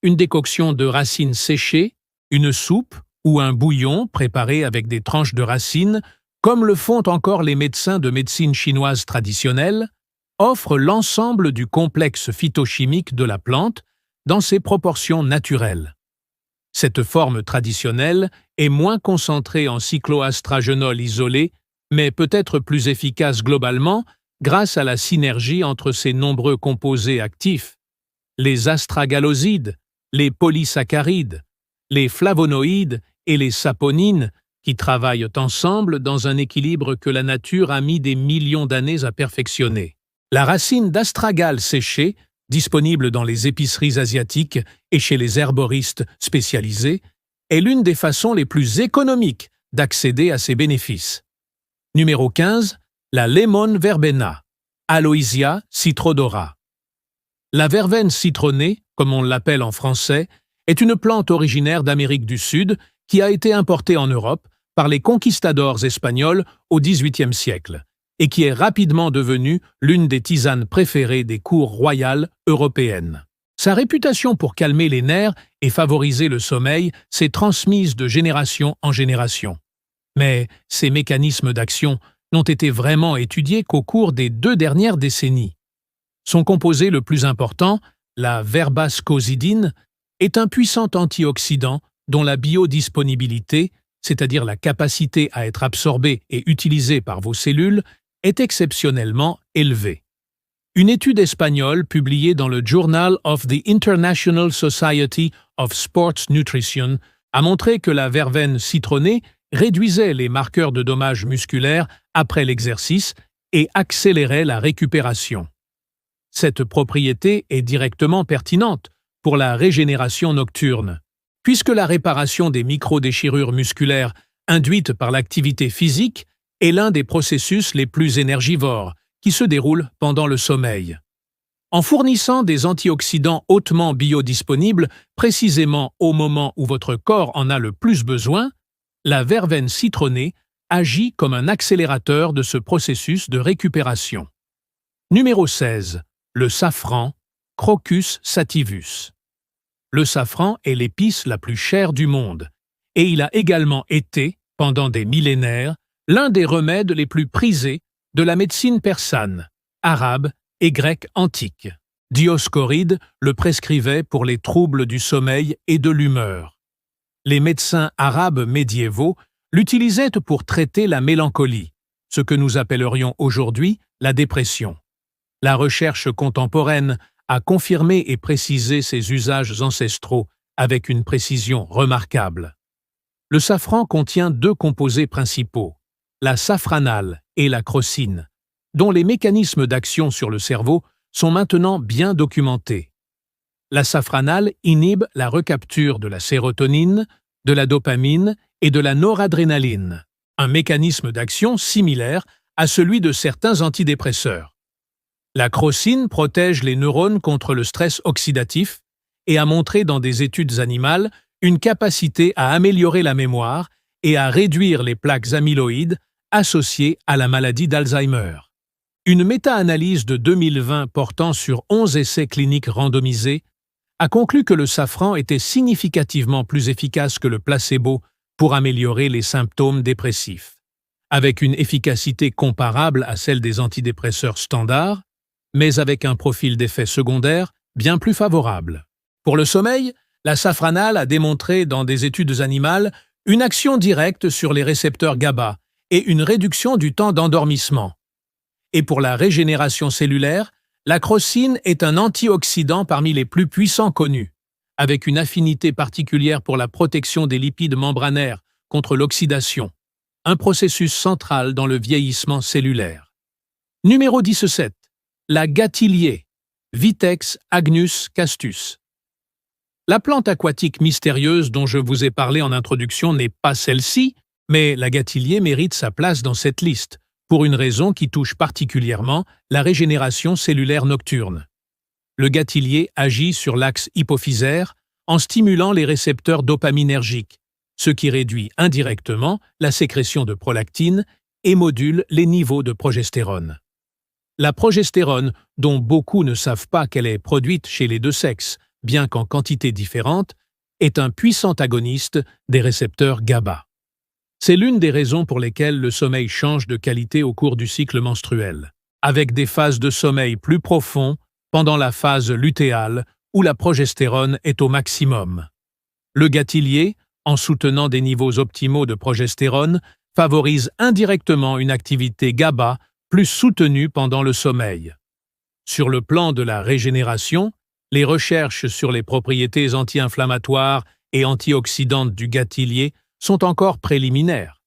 Speaker 1: une décoction de racines séchées, une soupe ou un bouillon préparé avec des tranches de racines, comme le font encore les médecins de médecine chinoise traditionnelle, offre l'ensemble du complexe phytochimique de la plante dans ses proportions naturelles. Cette forme traditionnelle est moins concentrée en cycloastragénol isolé, mais peut être plus efficace globalement grâce à la synergie entre ses nombreux composés actifs, les astragalosides, les polysaccharides, les flavonoïdes et les saponines qui travaillent ensemble dans un équilibre que la nature a mis des millions d'années à perfectionner. La racine d'astragale séchée, disponible dans les épiceries asiatiques et chez les herboristes spécialisés, est l'une des façons les plus économiques d'accéder à ces bénéfices. Numéro 15. La Lemon verbena, Aloysia citrodora. La verveine citronnée, comme on l'appelle en français, est une plante originaire d'Amérique du Sud qui a été importée en Europe par les conquistadors espagnols au XVIIIe siècle et qui est rapidement devenue l'une des tisanes préférées des cours royales européennes. Sa réputation pour calmer les nerfs et favoriser le sommeil s'est transmise de génération en génération. Mais ces mécanismes d'action n'ont été vraiment étudiés qu'au cours des 2 dernières décennies. Son composé le plus important, la verbascosidine, est un puissant antioxydant dont la biodisponibilité, c'est-à-dire la capacité à être absorbée et utilisée par vos cellules, est exceptionnellement élevée. Une étude espagnole publiée dans le Journal of the International Society of Sports Nutrition a montré que la verveine citronnée réduisait les marqueurs de dommages musculaires après l'exercice et accélérait la récupération. Cette propriété est directement pertinente pour la régénération nocturne, puisque la réparation des microdéchirures musculaires induites par l'activité physique est l'un des processus les plus énergivores qui se déroulent pendant le sommeil. En fournissant des antioxydants hautement biodisponibles précisément au moment où votre corps en a le plus besoin, la verveine citronnée agit comme un accélérateur de ce processus de récupération. Numéro 16. Le safran, Crocus sativus. Le safran est l'épice la plus chère du monde, et il a également été, pendant des millénaires, l'un des remèdes les plus prisés de la médecine persane, arabe et grecque antique. Dioscoride le prescrivait pour les troubles du sommeil et de l'humeur. Les médecins arabes médiévaux l'utilisaient pour traiter la mélancolie, ce que nous appellerions aujourd'hui la dépression. La recherche contemporaine a confirmé et précisé ces usages ancestraux avec une précision remarquable. Le safran contient 2 composés principaux, la safranale et la crocine, dont les mécanismes d'action sur le cerveau sont maintenant bien documentés. La safranale inhibe la recapture de la sérotonine, de la dopamine et de la noradrénaline, un mécanisme d'action similaire à celui de certains antidépresseurs. La crocine protège les neurones contre le stress oxydatif et a montré dans des études animales une capacité à améliorer la mémoire et à réduire les plaques amyloïdes associées à la maladie d'Alzheimer. Une méta-analyse de 2020 portant sur 11 essais cliniques randomisés a conclu que le safran était significativement plus efficace que le placebo pour améliorer les symptômes dépressifs, avec une efficacité comparable à celle des antidépresseurs standards, mais avec un profil d'effets secondaires bien plus favorable. Pour le sommeil, la safranale a démontré dans des études animales une action directe sur les récepteurs GABA et une réduction du temps d'endormissement. Et pour la régénération cellulaire, la crocine est un antioxydant parmi les plus puissants connus, avec une affinité particulière pour la protection des lipides membranaires contre l'oxydation, un processus central dans le vieillissement cellulaire. Numéro 17. La gâtillier, Vitex agnus castus. La plante aquatique mystérieuse dont je vous ai parlé en introduction n'est pas celle-ci, mais la gâtillier mérite sa place dans cette liste, pour une raison qui touche particulièrement la régénération cellulaire nocturne. Le gâtillier agit sur l'axe hypophysaire en stimulant les récepteurs dopaminergiques, ce qui réduit indirectement la sécrétion de prolactine et module les niveaux de progestérone. La progestérone, dont beaucoup ne savent pas qu'elle est produite chez les deux sexes, bien qu'en quantité différente, est un puissant agoniste des récepteurs GABA. C'est l'une des raisons pour lesquelles le sommeil change de qualité au cours du cycle menstruel, avec des phases de sommeil plus profonds pendant la phase lutéale où la progestérone est au maximum. Le gâtillier, en soutenant des niveaux optimaux de progestérone, favorise indirectement une activité GABA plus soutenue pendant le sommeil. Sur le plan de la régénération, les recherches sur les propriétés anti-inflammatoires et antioxydantes du gâtillier sont encore préliminaires,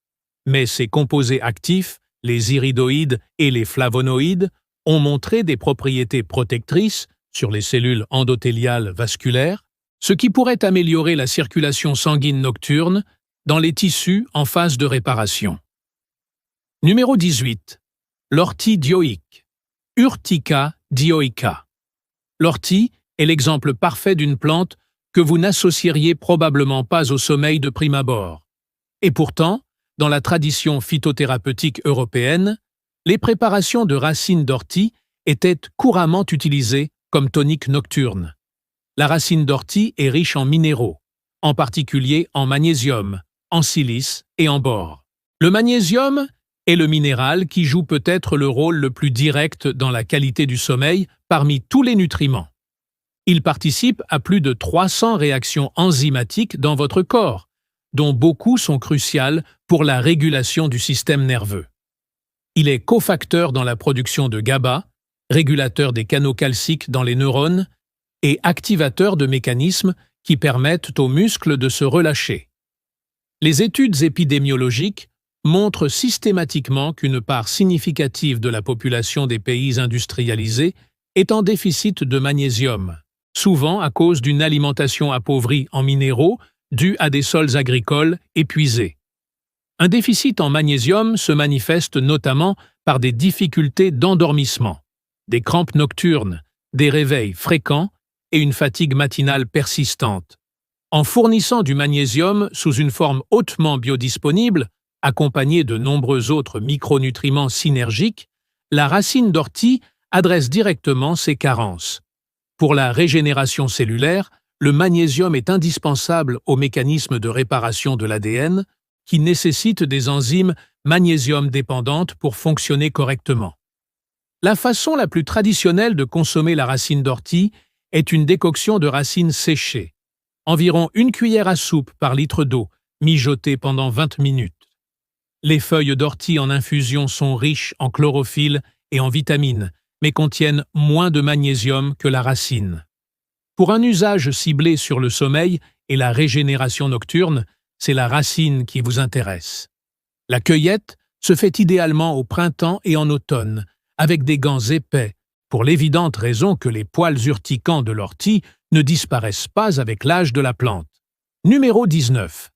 Speaker 1: mais ces composés actifs, les iridoïdes et les flavonoïdes, ont montré des propriétés protectrices sur les cellules endothéliales vasculaires, ce qui pourrait améliorer la circulation sanguine nocturne dans les tissus en phase de réparation. Numéro 18. L'ortie dioïque, Urtica dioica. L'ortie est l'exemple parfait d'une plante que vous n'associeriez probablement pas au sommeil de prime abord. Et pourtant, dans la tradition phytothérapeutique européenne, les préparations de racines d'ortie étaient couramment utilisées comme tonique nocturne. La racine d'ortie est riche en minéraux, en particulier en magnésium, en silice et en bore. Le magnésium est le minéral qui joue peut-être le rôle le plus direct dans la qualité du sommeil parmi tous les nutriments. Il participe à plus de 300 réactions enzymatiques dans votre corps, dont beaucoup sont cruciales pour la régulation du système nerveux. Il est cofacteur dans la production de GABA, régulateur des canaux calciques dans les neurones et activateur de mécanismes qui permettent aux muscles de se relâcher. Les études épidémiologiques montrent systématiquement qu'une part significative de la population des pays industrialisés est en déficit de magnésium, souvent à cause d'une alimentation appauvrie en minéraux due à des sols agricoles épuisés. Un déficit en magnésium se manifeste notamment par des difficultés d'endormissement, des crampes nocturnes, des réveils fréquents et une fatigue matinale persistante. En fournissant du magnésium sous une forme hautement biodisponible, accompagnée de nombreux autres micronutriments synergiques, la racine d'ortie adresse directement ces carences. Pour la régénération cellulaire, le magnésium est indispensable au mécanisme de réparation de l'ADN, qui nécessite des enzymes magnésium-dépendantes pour fonctionner correctement. La façon la plus traditionnelle de consommer la racine d'ortie est une décoction de racines séchées, environ 1 cuillère à soupe par litre d'eau, mijotée pendant 20 minutes. Les feuilles d'ortie en infusion sont riches en chlorophylle et en vitamines, mais contiennent moins de magnésium que la racine. Pour un usage ciblé sur le sommeil et la régénération nocturne, c'est la racine qui vous intéresse. La cueillette se fait idéalement au printemps et en automne, avec des gants épais, pour l'évidente raison que les poils urticants de l'ortie ne disparaissent pas avec l'âge de la plante. Numéro 19.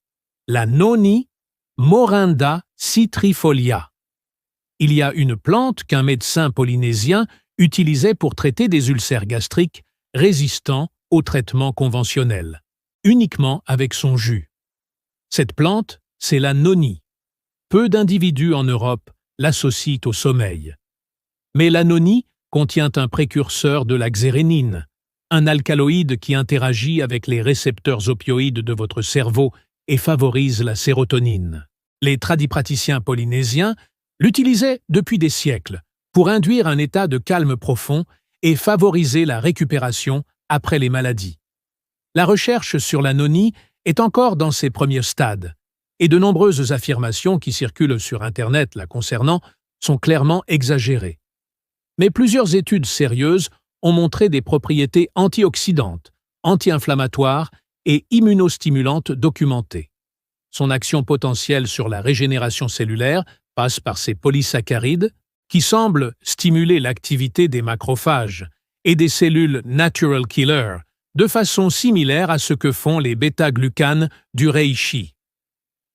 Speaker 1: La Noni Morinda citrifolia. Il y a une plante qu'un médecin polynésien utilisait pour traiter des ulcères gastriques résistants au traitement conventionnel, uniquement avec son jus. Cette plante, c'est la noni. Peu d'individus en Europe l'associent au sommeil. Mais la noni contient un précurseur de la xérénine, un alcaloïde qui interagit avec les récepteurs opioïdes de votre cerveau et favorise la sérotonine. Les tradipraticiens polynésiens l'utilisaient depuis des siècles pour induire un état de calme profond et favoriser la récupération après les maladies. La recherche sur la noni est encore dans ses premiers stades, et de nombreuses affirmations qui circulent sur Internet la concernant sont clairement exagérées. Mais plusieurs études sérieuses ont montré des propriétés antioxydantes, anti-inflammatoires et immunostimulantes documentées. Son action potentielle sur la régénération cellulaire passe par ces polysaccharides qui semblent stimuler l'activité des macrophages et des cellules natural killer de façon similaire à ce que font les bêta-glucanes du reishi.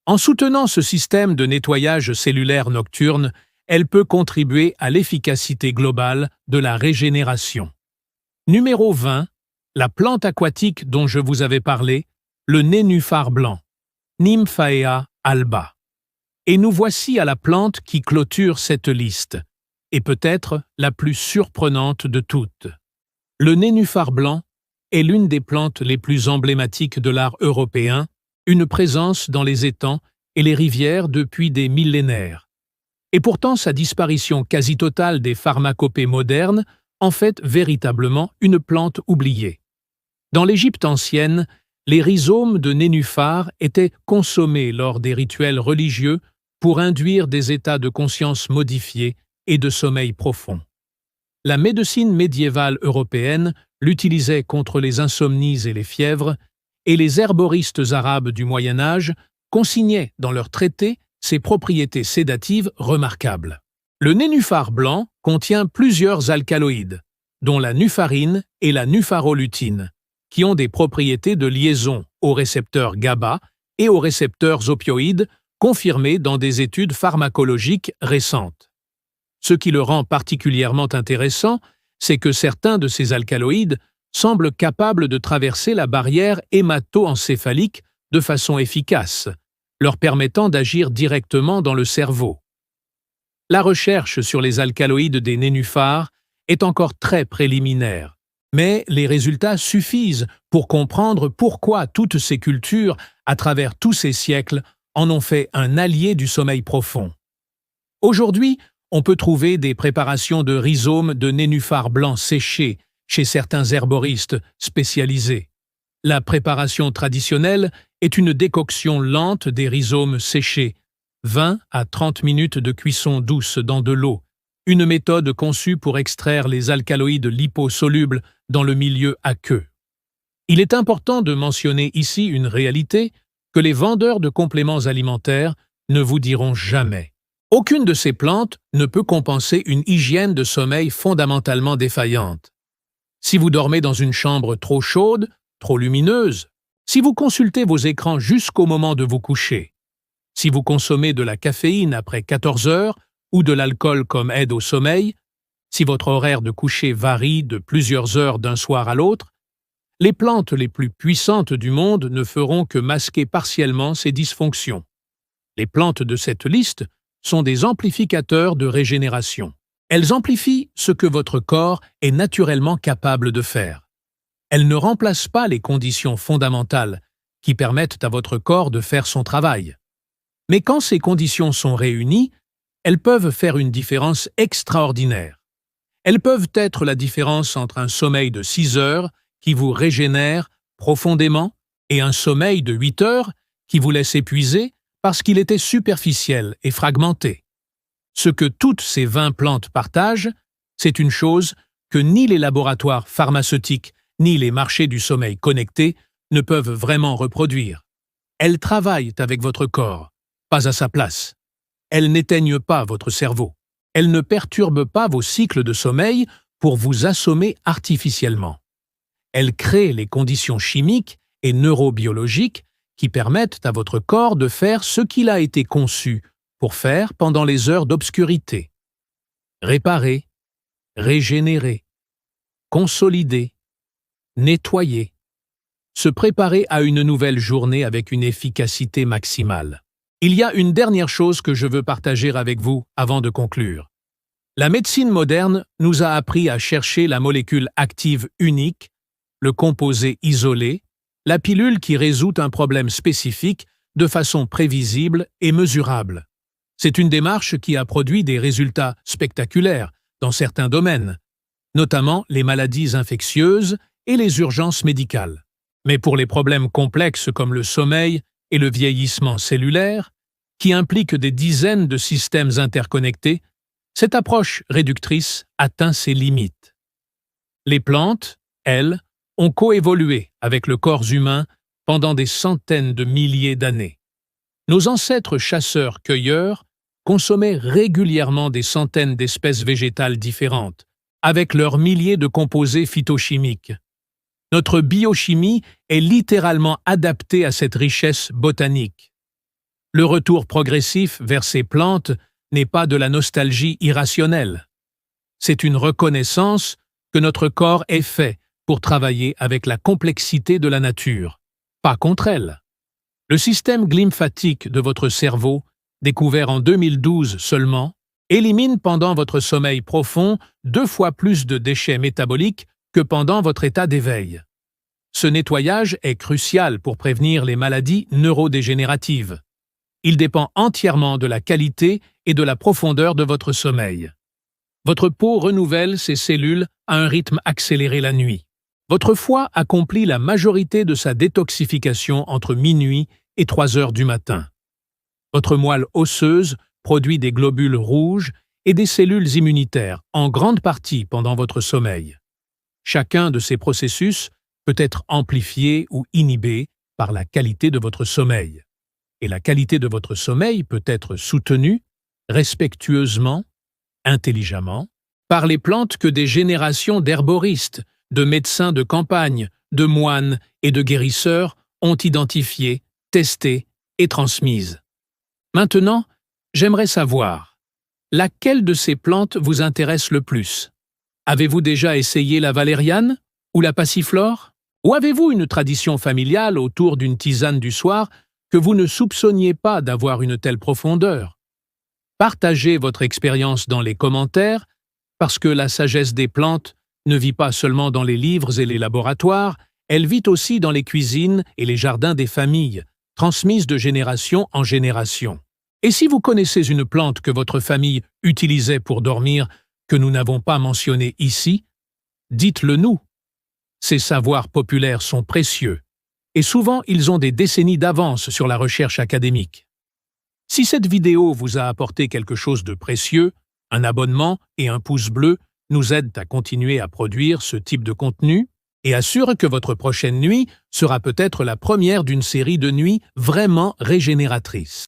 Speaker 1: En soutenant ce système de nettoyage cellulaire nocturne, elle peut contribuer à l'efficacité globale de la régénération. Numéro 20. La plante aquatique dont je vous avais parlé, le nénuphar blanc, Nymphaea alba. Et nous voici à la plante qui clôture cette liste, et peut-être la plus surprenante de toutes. Le nénuphar blanc est l'une des plantes les plus emblématiques de l'art européen, une présence dans les étangs et les rivières depuis des millénaires. Et pourtant sa disparition quasi totale des pharmacopées modernes en fait véritablement une plante oubliée. Dans l'Égypte ancienne, les rhizomes de nénuphar étaient consommés lors des rituels religieux pour induire des états de conscience modifiés et de sommeil profond. La médecine médiévale européenne l'utilisait contre les insomnies et les fièvres, et les herboristes arabes du Moyen Âge consignaient dans leurs traités ses propriétés sédatives remarquables. Le nénuphar blanc contient plusieurs alcaloïdes, dont la nufarine et la nufarolutine, qui ont des propriétés de liaison aux récepteurs GABA et aux récepteurs opioïdes confirmées dans des études pharmacologiques récentes. Ce qui le rend particulièrement intéressant, c'est que certains de ces alcaloïdes semblent capables de traverser la barrière hémato-encéphalique de façon efficace, leur permettant d'agir directement dans le cerveau. La recherche sur les alcaloïdes des nénuphars est encore très préliminaire, mais les résultats suffisent pour comprendre pourquoi toutes ces cultures, à travers tous ces siècles, en ont fait un allié du sommeil profond. Aujourd'hui, on peut trouver des préparations de rhizomes de nénuphar blanc séchés chez certains herboristes spécialisés. La préparation traditionnelle est une décoction lente des rhizomes séchés, 20 à 30 minutes de cuisson douce dans de l'eau, une méthode conçue pour extraire les alcaloïdes liposolubles dans le milieu aqueux. Il est important de mentionner ici une réalité que les vendeurs de compléments alimentaires ne vous diront jamais. Aucune de ces plantes ne peut compenser une hygiène de sommeil fondamentalement défaillante. Si vous dormez dans une chambre trop chaude, trop lumineuse, si vous consultez vos écrans jusqu'au moment de vous coucher, si vous consommez de la caféine après 14 heures ou de l'alcool comme aide au sommeil, si votre horaire de coucher varie de plusieurs heures d'un soir à l'autre, les plantes les plus puissantes du monde ne feront que masquer partiellement ces dysfonctions. Les plantes de cette liste sont des amplificateurs de régénération. Elles amplifient ce que votre corps est naturellement capable de faire. Elles ne remplacent pas les conditions fondamentales qui permettent à votre corps de faire son travail. Mais quand ces conditions sont réunies, elles peuvent faire une différence extraordinaire. Elles peuvent être la différence entre un sommeil de 6 heures qui vous régénère profondément et un sommeil de 8 heures qui vous laisse épuisé parce qu'il était superficiel et fragmenté. Ce que toutes ces 20 plantes partagent, c'est une chose que ni les laboratoires pharmaceutiques ni les marchés du sommeil connectés ne peuvent vraiment reproduire. Elles travaillent avec votre corps, pas à sa place. Elles n'éteignent pas votre cerveau. Elles ne perturbent pas vos cycles de sommeil pour vous assommer artificiellement. Elles créent les conditions chimiques et neurobiologiques qui permettent à votre corps de faire ce qu'il a été conçu pour faire pendant les heures d'obscurité. Réparer, régénérer, consolider, nettoyer. Se préparer à une nouvelle journée avec une efficacité maximale. Il y a une dernière chose que je veux partager avec vous avant de conclure. La médecine moderne nous a appris à chercher la molécule active unique, le composé isolé, la pilule qui résout un problème spécifique de façon prévisible et mesurable. C'est une démarche qui a produit des résultats spectaculaires dans certains domaines, notamment les maladies infectieuses et les urgences médicales. Mais pour les problèmes complexes comme le sommeil et le vieillissement cellulaire, qui impliquent des dizaines de systèmes interconnectés, cette approche réductrice atteint ses limites. Les plantes, elles, ont coévolué avec le corps humain pendant des centaines de milliers d'années. Nos ancêtres chasseurs-cueilleurs consommaient régulièrement des centaines d'espèces végétales différentes, avec leurs milliers de composés phytochimiques. Notre biochimie est littéralement adaptée à cette richesse botanique. Le retour progressif vers ces plantes n'est pas de la nostalgie irrationnelle. C'est une reconnaissance que notre corps est fait pour travailler avec la complexité de la nature, pas contre elle. Le système glymphatique de votre cerveau, découvert en 2012 seulement, élimine pendant votre sommeil profond 2 fois plus de déchets métaboliques que pendant votre état d'éveil. Ce nettoyage est crucial pour prévenir les maladies neurodégénératives. Il dépend entièrement de la qualité et de la profondeur de votre sommeil. Votre peau renouvelle ses cellules à un rythme accéléré la nuit. Votre foie accomplit la majorité de sa détoxification entre minuit et 3 heures du matin. Votre moelle osseuse produit des globules rouges et des cellules immunitaires, en grande partie pendant votre sommeil. Chacun de ces processus peut être amplifié ou inhibé par la qualité de votre sommeil. Et la qualité de votre sommeil peut être soutenue respectueusement, intelligemment, par les plantes que des générations d'herboristes, de médecins de campagne, de moines et de guérisseurs ont identifiées, testées et transmises. Maintenant, j'aimerais savoir, laquelle de ces plantes vous intéresse le plus? Avez-vous déjà essayé la valériane ou la passiflore? Ou avez-vous une tradition familiale autour d'une tisane du soir que vous ne soupçonniez pas d'avoir une telle profondeur? Partagez votre expérience dans les commentaires, parce que la sagesse des plantes ne vit pas seulement dans les livres et les laboratoires, elle vit aussi dans les cuisines et les jardins des familles, transmises de génération en génération. Et si vous connaissez une plante que votre famille utilisait pour dormir, que nous n'avons pas mentionnée ici, dites-le nous. Ces savoirs populaires sont précieux, et souvent ils ont des décennies d'avance sur la recherche académique. Si cette vidéo vous a apporté quelque chose de précieux, un abonnement et un pouce bleu nous aident à continuer à produire ce type de contenu et assurent que votre prochaine nuit sera peut-être la première d'une série de nuits vraiment régénératrices.